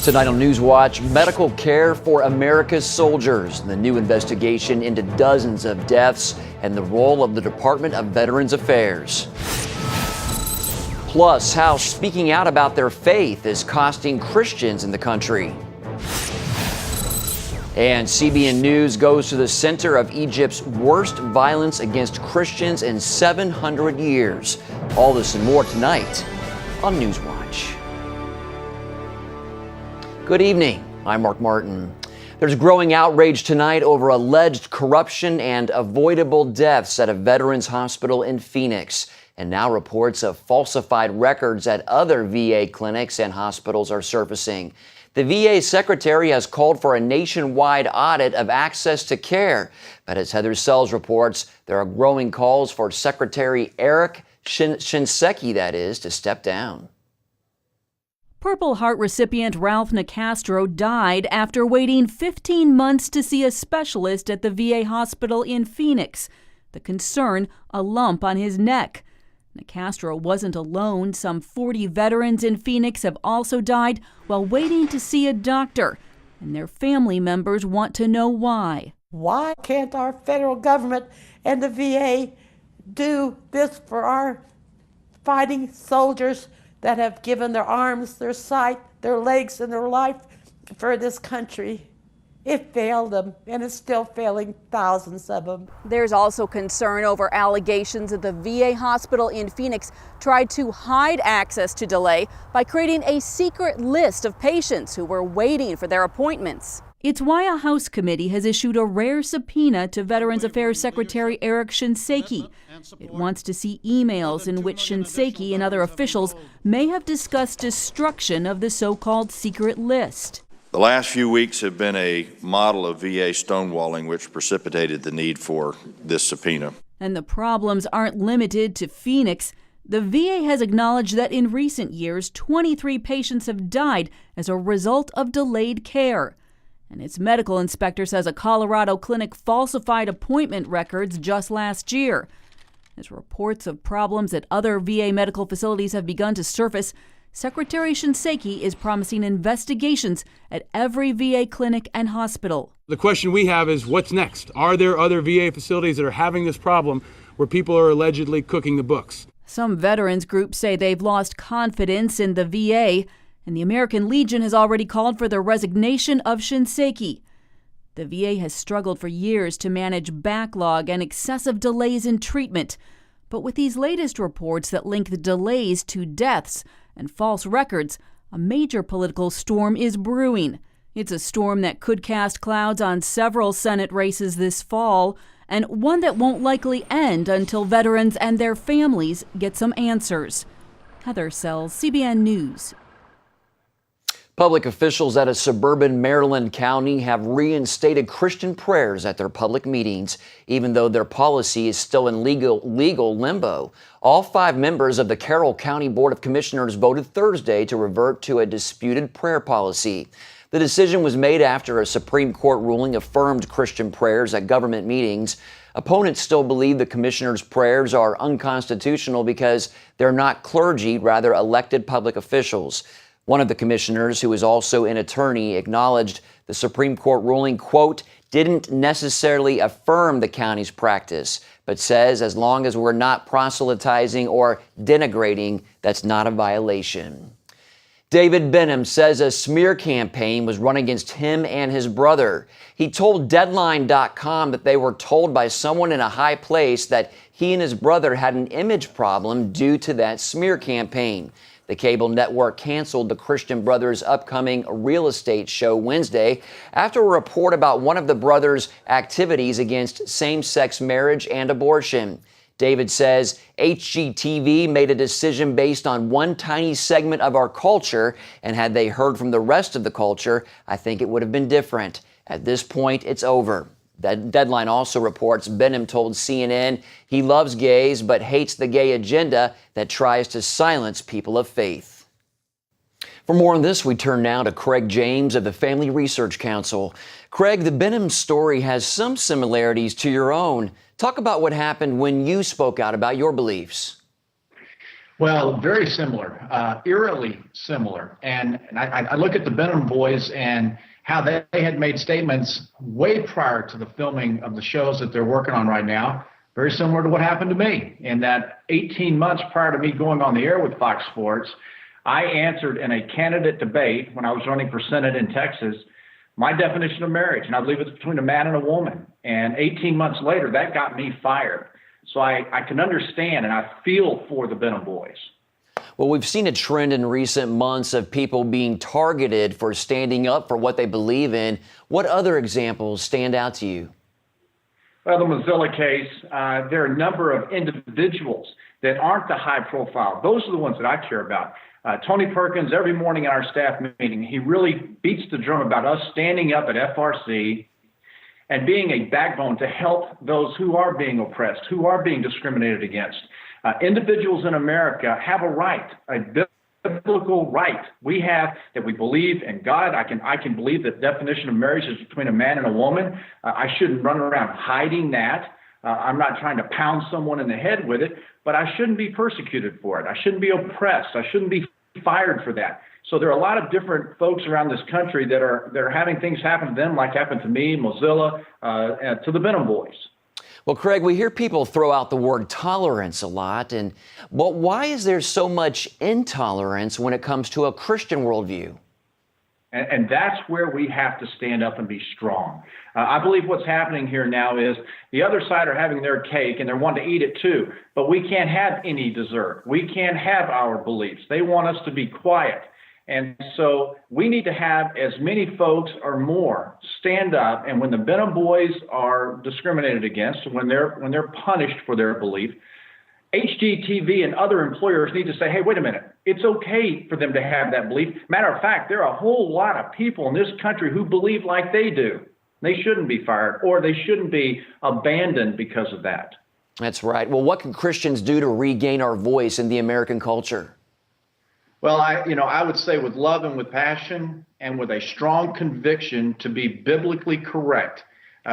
Tonight on NewsWatch, medical care for America's soldiers, the new investigation into dozens of deaths, and the role of the Department of Veterans Affairs. Plus, how speaking out about their faith is costing Christians in the country. And CBN News goes to the center of Egypt's worst violence against Christians in 700 years. All this and more tonight on NewsWatch. Good evening. I'm Mark Martin. There's growing outrage tonight over alleged corruption and avoidable deaths at a veterans hospital in Phoenix. And now reports of falsified records at other VA clinics and hospitals are surfacing. The VA secretary has called for a nationwide audit of access to care. But as Heather Sells reports, there are growing calls for Secretary Eric Shinseki, that is, to step down. Purple Heart recipient Ralph Nicastro died after waiting 15 months to see a specialist at the VA hospital in Phoenix. The concern, a lump on his neck. Nicastro wasn't alone. Some 40 veterans in Phoenix have also died while waiting to see a doctor, and their family members want to know why. Why can't our federal government and the VA do this for our fighting soldiers that have given their arms, their sight, their legs, and their life for this country? It failed them, and it's still failing thousands of them. There's also concern over allegations that the VA hospital in Phoenix tried to hide access to delay by creating a secret list of patients who were waiting for their appointments. It's why a House committee has issued a rare subpoena to Veterans Affairs Secretary Eric Shinseki. It wants to see emails in which Shinseki and other officials may have discussed destruction of the so-called secret list. The last few weeks have been a model of VA stonewalling, which precipitated the need for this subpoena. And the problems aren't limited to Phoenix. The VA has acknowledged that in recent years, 23 patients have died as a result of delayed care. And its medical inspector says a Colorado clinic falsified appointment records just last year. As reports of problems at other VA medical facilities have begun to surface, Secretary Shinseki is promising investigations at every VA clinic and hospital. The question we have is, what's next? Are there other VA facilities that are having this problem where people are allegedly cooking the books? Some veterans groups say they've lost confidence in the VA, and the American Legion has already called for the resignation of Shinseki. The VA has struggled for years to manage backlog and excessive delays in treatment. But with these latest reports that link the delays to deaths and false records, a major political storm is brewing. It's a storm that could cast clouds on several Senate races this fall, and one that won't likely end until veterans and their families get some answers. Heather Sells, CBN News. Public officials at a suburban Maryland county have reinstated Christian prayers at their public meetings, even though their policy is still in legal limbo. All 5 members of the Carroll County Board of Commissioners voted Thursday to revert to a disputed prayer policy. The decision was made after a Supreme Court ruling affirmed Christian prayers at government meetings. Opponents still believe the commissioners' prayers are unconstitutional because they're not clergy, rather elected public officials. One of the commissioners, who is also an attorney, acknowledged the Supreme Court ruling, quote, didn't necessarily affirm the county's practice, but says as long as we're not proselytizing or denigrating, that's not a violation. David Benham says a smear campaign was run against him and his brother. He told Deadline.com that they were told by someone in a high place that he and his brother had an image problem due to that smear campaign. The cable network canceled the Christian brothers' upcoming real estate show Wednesday after a report about one of the brothers' activities against same-sex marriage and abortion. David says HGTV made a decision based on one tiny segment of our culture, and had they heard from the rest of the culture, I think it would have been different. At this point, it's over. That Deadline also reports Benham told CNN he loves gays but hates the gay agenda that tries to silence people of faith. For more on this, we turn now to Craig James of the Family Research Council. Craig, the Benham story has some similarities to your own. Talk about what happened when you spoke out about your beliefs. Well, very similar, eerily similar. And I look at the Benham boys and how they had made statements way prior to the filming of the shows that they're working on right now, very similar to what happened to me. In that 18 months prior to me going on the air with Fox Sports, I answered in a candidate debate when I was running for Senate in Texas, my definition of marriage, and I believe it's between a man and a woman. And 18 months later, that got me fired. So I can understand and I feel for the Benham boys. Well, we've seen a trend in recent months of people being targeted for standing up for what they believe in. What other examples stand out to you? Well, the Mozilla case, there are a number of individuals that aren't the high profile. Those are the ones that I care about. Tony Perkins, every morning at our staff meeting, he really beats the drum about us standing up at FRC and being a backbone to help those who are being oppressed, who are being discriminated against. Individuals in America have a right, a biblical right. We have that we believe in God. I can believe that the definition of marriage is between a man and a woman. I shouldn't run around hiding that. I'm not trying to pound someone in the head with it, but I shouldn't be persecuted for it. I shouldn't be oppressed. I shouldn't be fired for that. So there are a lot of different folks around this country that are having things happen to them, like happened to me, Mozilla, to the Benham boys. Well, Craig, we hear people throw out the word tolerance a lot, but why is there so much intolerance when it comes to a Christian worldview? And that's where we have to stand up and be strong. I believe what's happening here now is the other side are having their cake and they're wanting to eat it too, but we can't have any dessert. We can't have our beliefs. They want us to be quiet. And so we need to have as many folks or more stand up. And when the Benham boys are discriminated against, when they're punished for their belief, HGTV and other employers need to say, hey, wait a minute, it's okay for them to have that belief. Matter of fact, there are a whole lot of people in this country who believe like they do. They shouldn't be fired or they shouldn't be abandoned because of that. That's right. Well, what can Christians do to regain our voice in the American culture? Well, I would say with love and with passion and with a strong conviction to be biblically correct,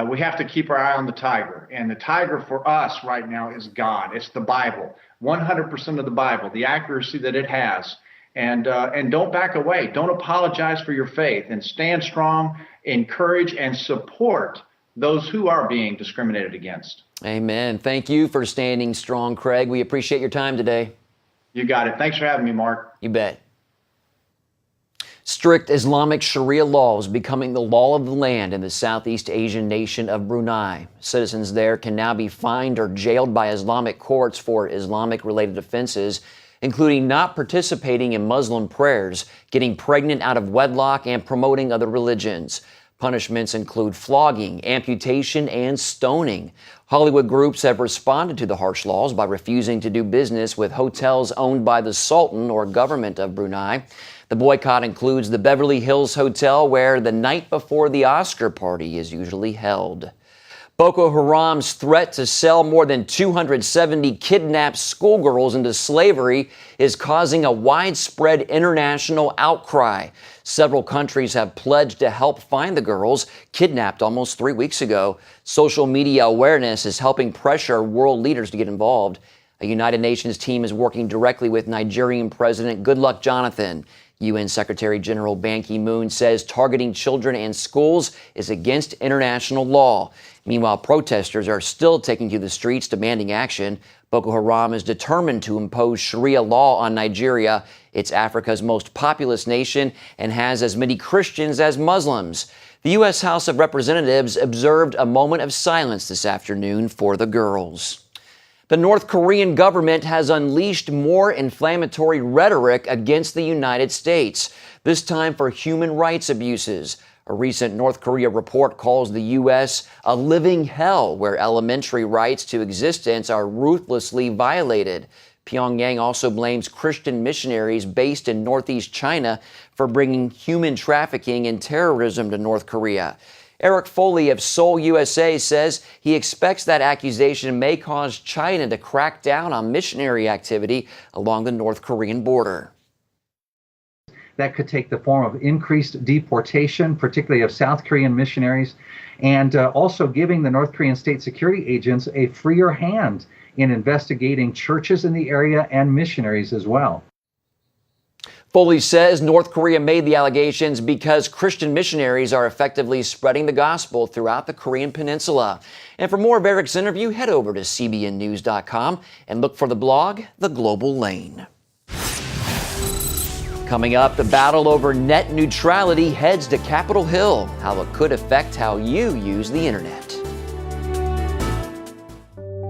we have to keep our eye on the tiger. And the tiger for us right now is God. It's the Bible, 100% of the Bible, the accuracy that it has. And don't back away. Don't apologize for your faith and stand strong, encourage and support those who are being discriminated against. Amen. Thank you for standing strong, Craig. We appreciate your time today. You got it. Thanks for having me, Mark. You bet. Strict Islamic Sharia laws becoming the law of the land in the Southeast Asian nation of Brunei. Citizens there can now be fined or jailed by Islamic courts for Islamic-related offenses, including not participating in Muslim prayers, getting pregnant out of wedlock, and promoting other religions. Punishments include flogging, amputation, and stoning. Hollywood groups have responded to the harsh laws by refusing to do business with hotels owned by the Sultan or government of Brunei. The boycott includes the Beverly Hills Hotel, where the night before the Oscar party is usually held. Boko Haram's threat to sell more than 270 kidnapped schoolgirls into slavery is causing a widespread international outcry. Several countries have pledged to help find the girls kidnapped almost 3 weeks ago. Social media awareness is helping pressure world leaders to get involved. A United Nations team is working directly with Nigerian President Goodluck Jonathan. UN Secretary General Ban Ki-moon says targeting children and schools is against international law. Meanwhile, protesters are still taking to the streets demanding action. Boko Haram is determined to impose Sharia law on Nigeria. It's Africa's most populous nation and has as many Christians as Muslims. The U.S. House of Representatives observed a moment of silence this afternoon for the girls. The North Korean government has unleashed more inflammatory rhetoric against the United States, this time for human rights abuses. A recent North Korea report calls the U.S. a living hell where elementary rights to existence are ruthlessly violated. Pyongyang also blames Christian missionaries based in northeast China for bringing human trafficking and terrorism to North Korea. Eric Foley of Seoul, USA says he expects that accusation may cause China to crack down on missionary activity along the North Korean border. That could take the form of increased deportation, particularly of South Korean missionaries, and also giving the North Korean state security agents a freer hand in investigating churches in the area and missionaries as well. Foley says North Korea made the allegations because Christian missionaries are effectively spreading the gospel throughout the Korean peninsula. And for more of Eric's interview, head over to cbnnews.com and look for the blog, The Global Lane. Coming up, the battle over net neutrality heads to Capitol Hill, how it could affect how you use the internet.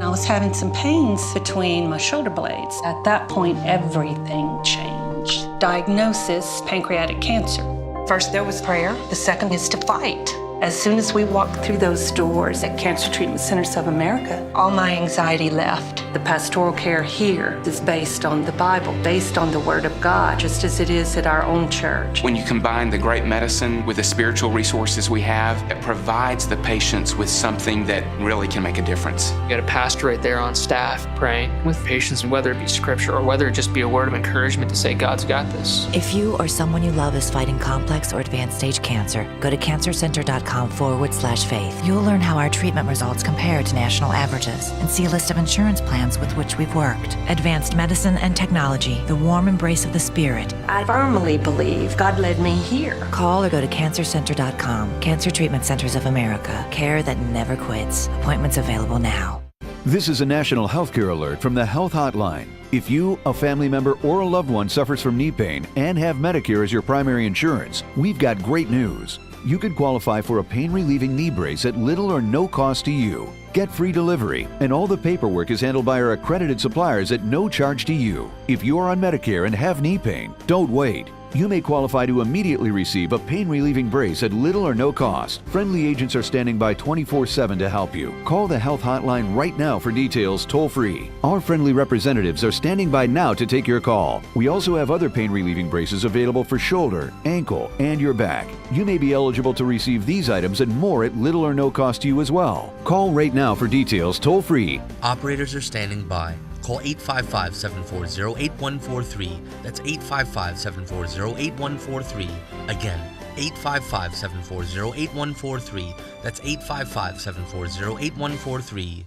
I was having some pains between my shoulder blades. At that point, everything changed. Diagnosis, pancreatic cancer. First, there was prayer. The second is to fight. As soon as we walked through those doors at Cancer Treatment Centers of America, all my anxiety left. The pastoral care here is based on the Bible, based on the Word of God, just as it is at our own church. When you combine the great medicine with the spiritual resources we have, it provides the patients with something that really can make a difference. You got a pastor right there on staff praying with patients, and whether it be scripture or whether it just be a word of encouragement to say, God's got this. If you or someone you love is fighting complex or advanced stage cancer, go to cancercenter.com/faith. You'll learn how our treatment results compare to national averages and see a list of insurance plans with which we've worked. Advanced medicine and technology, the warm embrace of the Spirit. I firmly believe God led me here. Call or go to cancercenter.com. Cancer Treatment Centers of America. Care that never quits. Appointments available now. This is a national healthcare alert from the Health Hotline. If you, a family member, or a loved one suffers from knee pain and have Medicare as your primary insurance, we've got great news. You could qualify for a pain-relieving knee brace at little or no cost to you. Get free delivery, and all the paperwork is handled by our accredited suppliers at no charge to you. If you're on Medicare and have knee pain, don't wait. You may qualify to immediately receive a pain-relieving brace at little or no cost. Friendly agents are standing by 24/7 to help you. Call the Health Hotline right now for details toll-free. Our friendly representatives are standing by now to take your call. We also have other pain-relieving braces available for shoulder, ankle, and your back. You may be eligible to receive these items and more at little or no cost to you as well. Call right now for details toll-free. Operators are standing by. Call 855-740-8143. That's 855-740-8143. Again, 855-740-8143. That's 855-740-8143.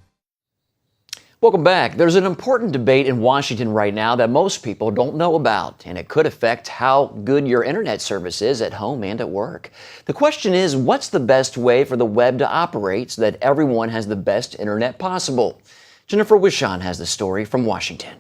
Welcome back. There's an important debate in Washington right now that most people don't know about, and it could affect how good your internet service is at home and at work. The question is, what's the best way for the web to operate so that everyone has the best internet possible? Jennifer Wishon has the story from Washington.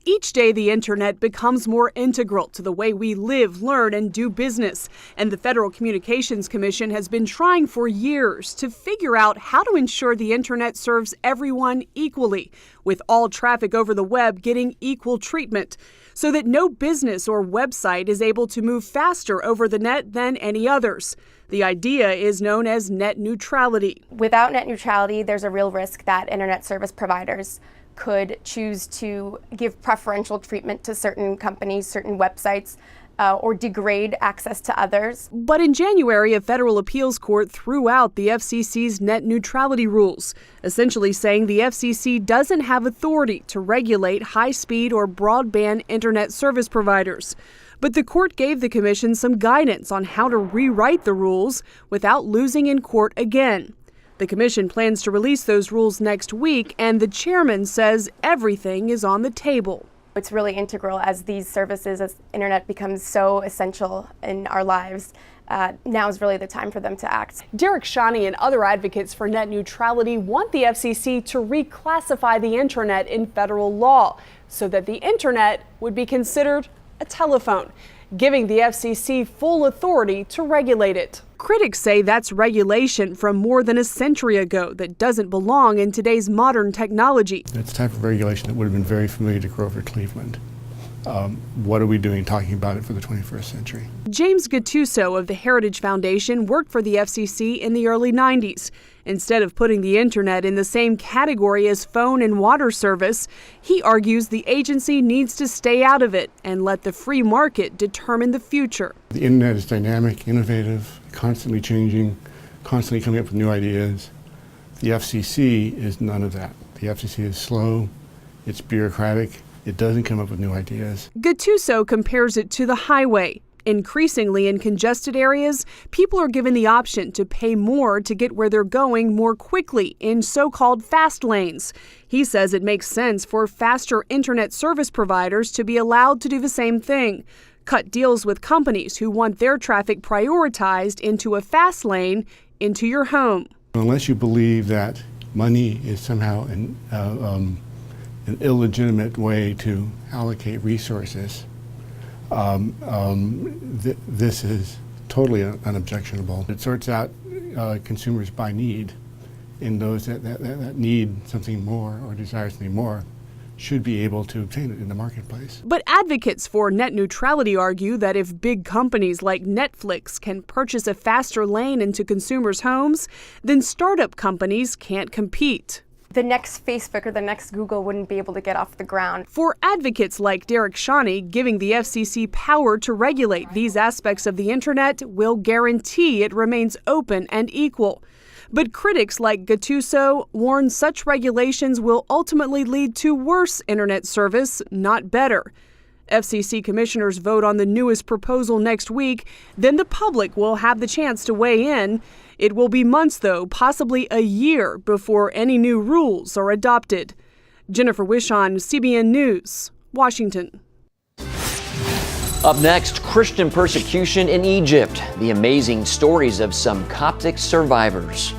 Each day, the internet becomes more integral to the way we live, learn, and do business. And the Federal Communications Commission has been trying for years to figure out how to ensure the internet serves everyone equally, with all traffic over the web getting equal treatment, so that no business or website is able to move faster over the net than any others. The idea is known as net neutrality. Without net neutrality, there's a real risk that internet service providers could choose to give preferential treatment to certain companies, certain websites, or degrade access to others. But in January, a federal appeals court threw out the FCC's net neutrality rules, essentially saying the FCC doesn't have authority to regulate high-speed or broadband internet service providers. But the court gave the commission some guidance on how to rewrite the rules without losing in court again. The commission plans to release those rules next week, and the chairman says everything is on the table. It's really integral as these services, as internet becomes so essential in our lives. Now is really the time for them to act. Derek Shawnee and other advocates for net neutrality want the FCC to reclassify the internet in federal law so that the internet would be considered a telephone, giving the FCC full authority to regulate it. Critics say that's regulation from more than a century ago that doesn't belong in today's modern technology. It's the type of regulation that would have been very familiar to Grover Cleveland. What are we doing talking about it for the 21st century? James Gattuso of the Heritage Foundation worked for the FCC in the early 90s. Instead of putting the internet in the same category as phone and water service, he argues the agency needs to stay out of it and let the free market determine the future. The internet is dynamic, innovative, constantly changing, constantly coming up with new ideas. The FCC is none of that. The FCC is slow, it's bureaucratic, It doesn't come up with new ideas. Gattuso compares it to the highway. Increasingly in congested areas, people are given the option to pay more to get where they're going more quickly in so-called fast lanes. He says it makes sense for faster internet service providers to be allowed to do the same thing. Cut deals with companies who want their traffic prioritized into a fast lane into your home. Unless you believe that money is somehow an illegitimate way to allocate resources, this is totally unobjectionable. It sorts out consumers by need, and those that need something more or desire something more should be able to obtain it in the marketplace. But advocates for net neutrality argue that if big companies like Netflix can purchase a faster lane into consumers' homes, then startup companies can't compete. The next Facebook or the next Google wouldn't be able to get off the ground. For advocates like Derek Shawnee, giving the FCC power to regulate these aspects of the internet will guarantee it remains open and equal. But critics like Gattuso warn such regulations will ultimately lead to worse internet service, not better. FCC commissioners vote on the newest proposal next week, then the public will have the chance to weigh in. It will be months, though, possibly a year, before any new rules are adopted. Jennifer Wishon, CBN News, Washington. Up next, Christian persecution in Egypt, the amazing stories of some Coptic survivors.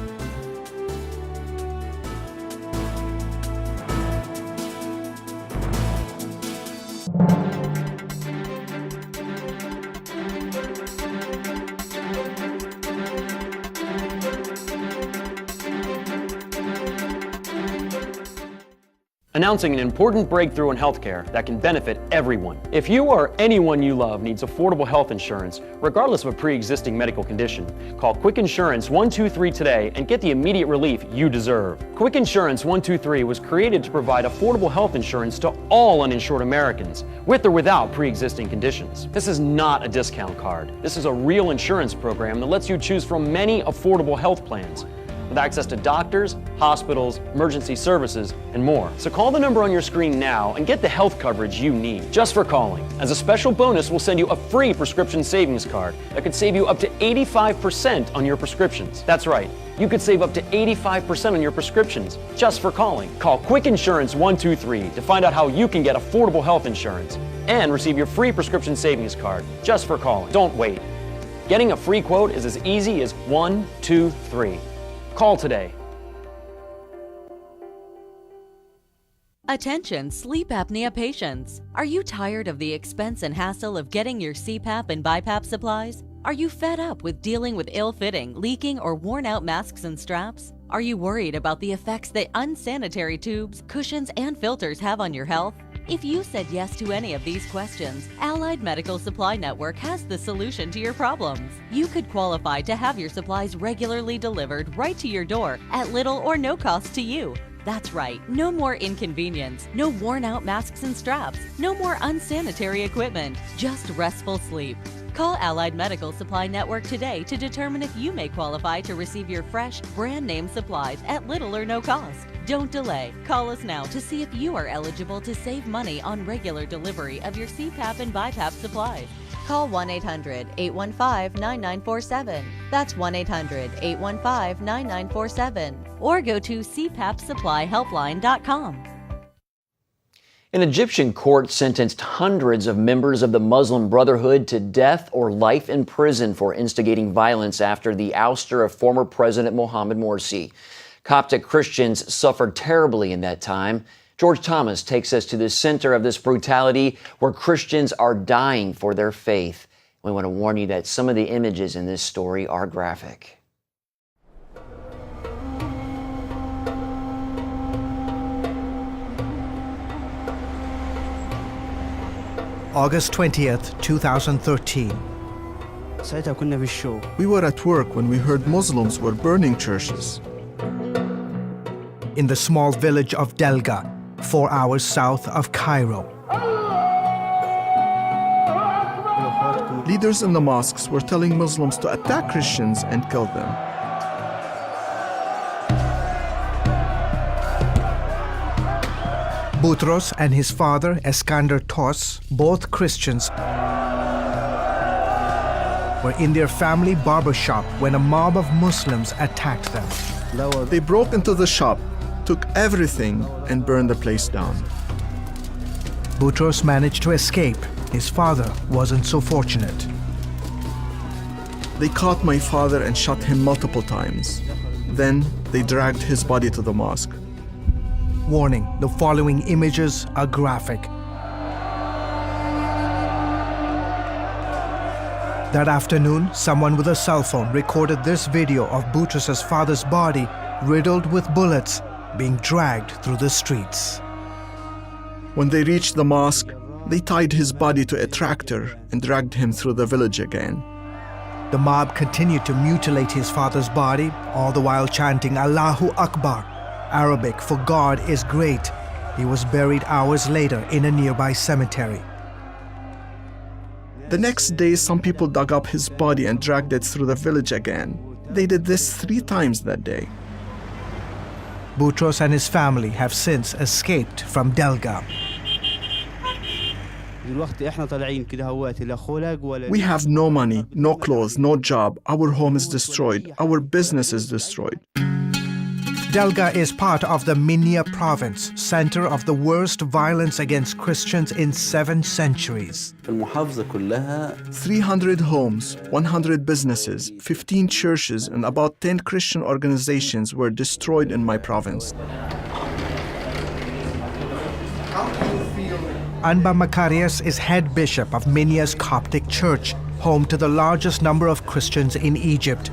Announcing an important breakthrough in healthcare that can benefit everyone. If you or anyone you love needs affordable health insurance, regardless of a pre-existing medical condition, call Quick Insurance 123 today and get the immediate relief you deserve. Quick Insurance 123 was created to provide affordable health insurance to all uninsured Americans, with or without pre-existing conditions. This is not a discount card. This is a real insurance program that lets you choose from many affordable health plans, with access to doctors, hospitals, emergency services, and more. So call the number on your screen now and get the health coverage you need just for calling. As a special bonus, we'll send you a free prescription savings card that could save you up to 85% on your prescriptions. That's right, you could save up to 85% on your prescriptions just for calling. Call Quick Insurance 123 to find out how you can get affordable health insurance and receive your free prescription savings card just for calling. Don't wait. Getting a free quote is as easy as 1, 2, 3. Call today. Attention sleep apnea patients. Are you tired of the expense and hassle of getting your CPAP and BiPAP supplies? Are you fed up with dealing with ill-fitting, leaking, or worn-out masks and straps? Are you worried about the effects that unsanitary tubes, cushions, and filters have on your health? If you said yes to any of these questions, Allied Medical Supply Network has the solution to your problems. You could qualify to have your supplies regularly delivered right to your door at little or no cost to you. That's right, no more inconvenience, no worn-out masks and straps, no more unsanitary equipment, just restful sleep. Call Allied Medical Supply Network today to determine if you may qualify to receive your fresh, brand-name supplies at little or no cost. Don't delay. Call us now to see if you are eligible to save money on regular delivery of your CPAP and BiPAP supplies. Call 1-800-815-9947. That's 1-800-815-9947. Or go to cpapsupplyhelpline.com. An Egyptian court sentenced hundreds of members of the Muslim Brotherhood to death or life in prison for instigating violence after the ouster of former President Mohamed Morsi. Coptic Christians suffered terribly in that time. George Thomas takes us to the center of this brutality where Christians are dying for their faith. We want to warn you that some of the images in this story are graphic. August 20th, 2013. We were at work when we heard Muslims were burning churches. In the small village of Delga, 4 hours south of Cairo. Leaders in the mosques were telling Muslims to attack Christians and kill them. Boutros and his father, Eskander Tos, both Christians, were in their family barber shop when a mob of Muslims attacked them. They broke into the shop, took everything, and burned the place down. Boutros managed to escape. His father wasn't so fortunate. They caught my father and shot him multiple times. Then they dragged his body to the mosque. Warning, the following images are graphic. That afternoon, someone with a cell phone recorded this video of Boutros' father's body riddled with bullets being dragged through the streets. When they reached the mosque, they tied his body to a tractor and dragged him through the village again. The mob continued to mutilate his father's body, all the while chanting Allahu Akbar, Arabic for God is great. He was buried hours later in a nearby cemetery. The next day, some people dug up his body and dragged it through the village again. They did this 3 times that day. Boutros and his family have since escaped from Delga. We have no money, no clothes, no job. Our home is destroyed. Our business is destroyed. Delga is part of the Minya province, center of the worst violence against Christians in 7 centuries. 300 homes, 100 businesses, 15 churches, and about 10 Christian organizations were destroyed in my province. Anba Macarius is head bishop of Minya's Coptic church, home to the largest number of Christians in Egypt.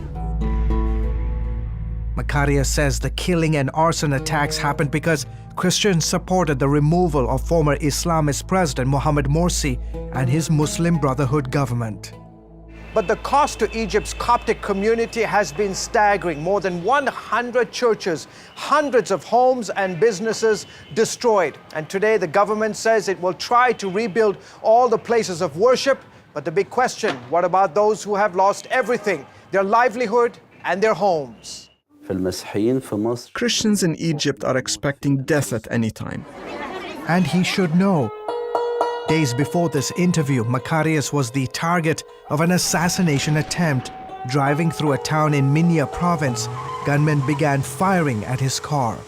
Macarius says the killing and arson attacks happened because Christians supported the removal of former Islamist President Mohamed Morsi and his Muslim Brotherhood government. But the cost to Egypt's Coptic community has been staggering. More than 100 churches, hundreds of homes and businesses destroyed. And today the government says it will try to rebuild all the places of worship. But the big question, what about those who have lost everything, their livelihood and their homes? Christians in Egypt are expecting death at any time. And he should know. Days before this interview, Macarius was the target of an assassination attempt. Driving through a town in Minya province, gunmen began firing at his car.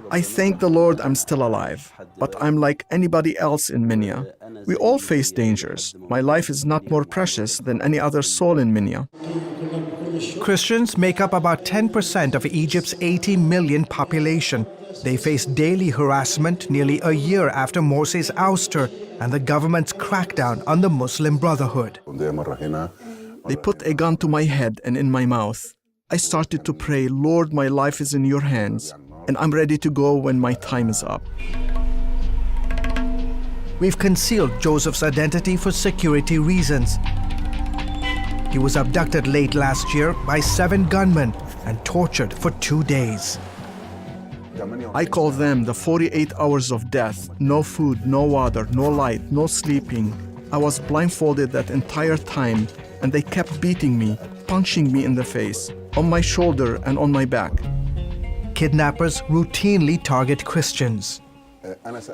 I thank the Lord I'm still alive, but I'm like anybody else in Minya. We all face dangers. My life is not more precious than any other soul in Minya. Christians make up about 10% of Egypt's 80 million population. They face daily harassment nearly a year after Morsi's ouster and the government's crackdown on the Muslim Brotherhood. They put a gun to my head and in my mouth. I started to pray, Lord, my life is in your hands, and I'm ready to go when my time is up. We've concealed Joseph's identity for security reasons. He was abducted late last year by 7 gunmen and tortured for 2 days. I call them the 48 hours of death. No food, no water, no light, no sleeping. I was blindfolded that entire time, and they kept beating me, punching me in the face, on my shoulder and on my back. Kidnappers routinely target Christians.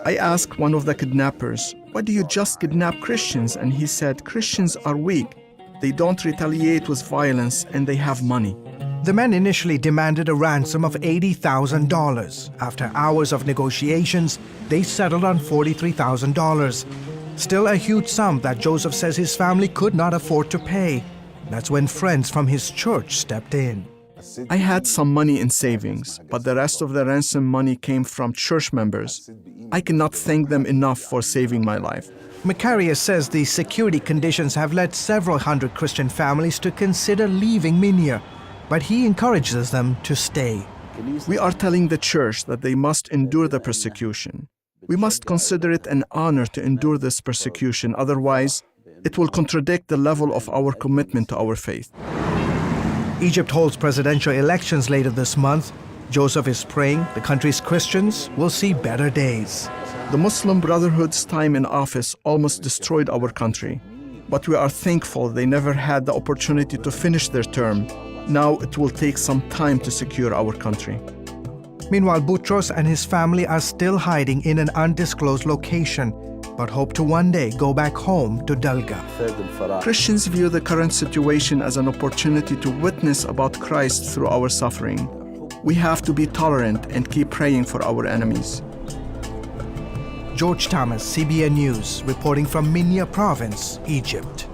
I asked one of the kidnappers, why do you just kidnap Christians? And he said, Christians are weak. They don't retaliate with violence and they have money. The men initially demanded a ransom of $80,000. After hours of negotiations, they settled on $43,000. Still a huge sum that Joseph says his family could not afford to pay. That's when friends from his church stepped in. I had some money in savings, but the rest of the ransom money came from church members. I cannot thank them enough for saving my life. Macarius says the security conditions have led several hundred Christian families to consider leaving Minya, but he encourages them to stay. We are telling the church that they must endure the persecution. We must consider it an honor to endure this persecution, otherwise it will contradict the level of our commitment to our faith. Egypt holds presidential elections later this month. Joseph is praying the country's Christians will see better days. The Muslim Brotherhood's time in office almost destroyed our country, but we are thankful they never had the opportunity to finish their term. Now it will take some time to secure our country. Meanwhile, Boutros and his family are still hiding in an undisclosed location, but hope to one day go back home to Dalga. Christians view the current situation as an opportunity to witness about Christ through our suffering. We have to be tolerant and keep praying for our enemies. George Thomas, CBN News, reporting from Minya Province, Egypt.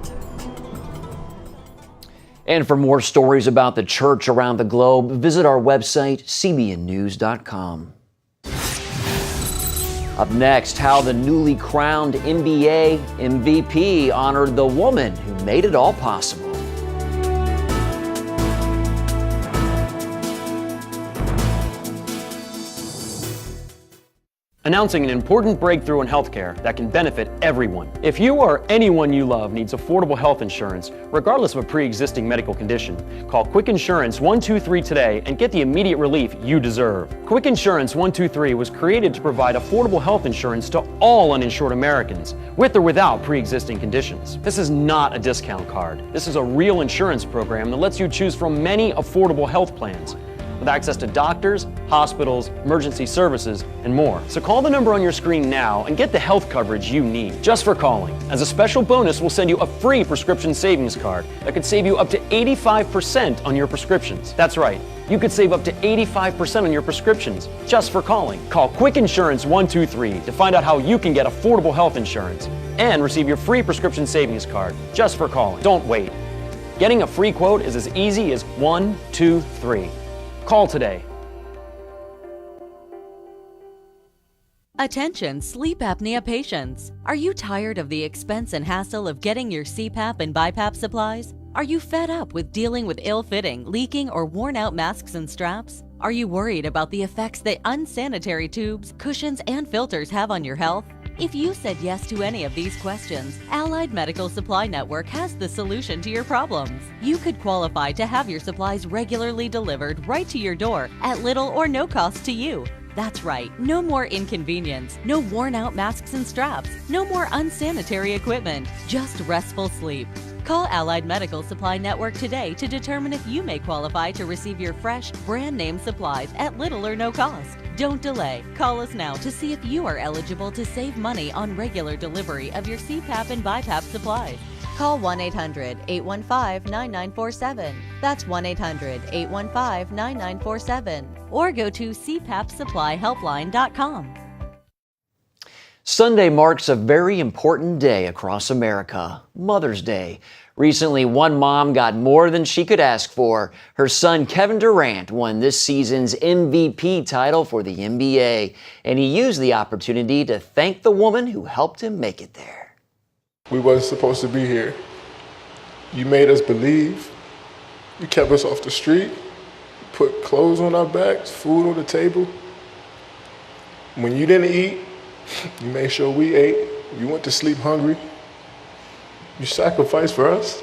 And for more stories about the church around the globe, visit our website, cbnnews.com. Up next, how the newly crowned NBA MVP honored the woman who made it all possible. Announcing an important breakthrough in healthcare that can benefit everyone. If you or anyone you love needs affordable health insurance, regardless of a pre-existing medical condition, call Quick Insurance 123 today and get the immediate relief you deserve. Quick Insurance 123 was created to provide affordable health insurance to all uninsured Americans, with or without pre-existing conditions. This is not a discount card. This is a real insurance program that lets you choose from many affordable health plans, with access to doctors, hospitals, emergency services, and more. So call the number on your screen now and get the health coverage you need just for calling. As a special bonus, we'll send you a free prescription savings card that could save you up to 85% on your prescriptions. That's right, you could save up to 85% on your prescriptions just for calling. Call Quick Insurance 123 to find out how you can get affordable health insurance and receive your free prescription savings card just for calling. Don't wait. Getting a free quote is as easy as 1, 2, 3. Call today. Attention sleep apnea patients. Are you tired of the expense and hassle of getting your CPAP and BiPAP supplies? Are you fed up with dealing with ill-fitting, leaking, or worn-out masks and straps? Are you worried about the effects that unsanitary tubes, cushions, and filters have on your health? If you said yes to any of these questions, Allied Medical Supply Network has the solution to your problems. You could qualify to have your supplies regularly delivered right to your door at little or no cost to you. That's right, no more inconvenience, no worn-out masks and straps, no more unsanitary equipment, just restful sleep. Call Allied Medical Supply Network today to determine if you may qualify to receive your fresh, brand-name supplies at little or no cost. Don't delay. Call us now to see if you are eligible to save money on regular delivery of your CPAP and BiPAP supplies. Call 1-800-815-9947. That's 1-800-815-9947. Or go to cpapsupplyhelpline.com. Sunday marks a very important day across America, Mother's Day. Recently, one mom got more than she could ask for. Her son, Kevin Durant, won this season's MVP title for the NBA, and he used the opportunity to thank the woman who helped him make it there. We wasn't supposed to be here. You made us believe. You kept us off the street, put clothes on our backs, food on the table. When you didn't eat, you made sure we ate. You went to sleep hungry. You sacrificed for us.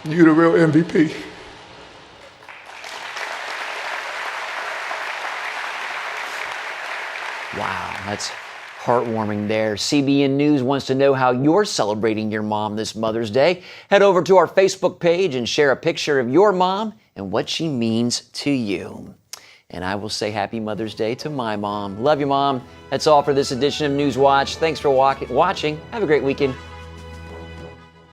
You the real MVP. Wow, that's heartwarming there. CBN News wants to know how you're celebrating your mom this Mother's Day. Head over to our Facebook page and share a picture of your mom and what she means to you. And I will say Happy Mother's Day to my mom. Love you, Mom. That's all for this edition of NewsWatch. Thanks for watching. Have a great weekend.